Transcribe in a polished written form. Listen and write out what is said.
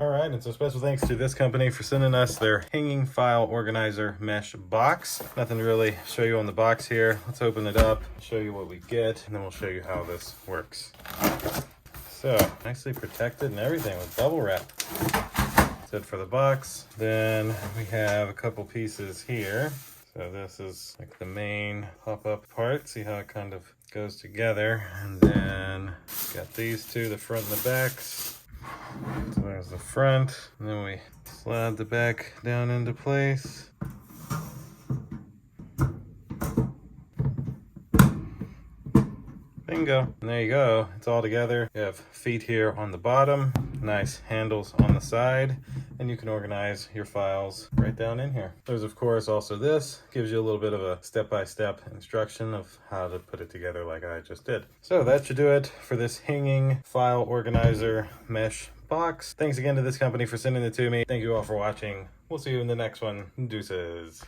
All right, and so special thanks to this company for sending us their hanging file organizer mesh box. Nothing to really show you on the box here. Let's open it up, show you what we get, and then we'll show you how this works. So, nicely protected and everything with bubble wrap. That's it for the box. Then we have a couple pieces here. So this is like the main pop-up part. See how it kind of goes together. And then got these two, the front and the backs. So there's the front. And then we slide the back down into place. Bingo. And there you go. It's all together. You have feet here on the bottom, nice handles on the side, and you can organize your files right down in here. There's of course also this, gives you a little bit of a step-by-step instruction of how to put it together like I just did. So that should do it for this hanging file organizer mesh box. Thanks again to this company for sending it to me. Thank you all for watching. We'll see you in the next one. Deuces.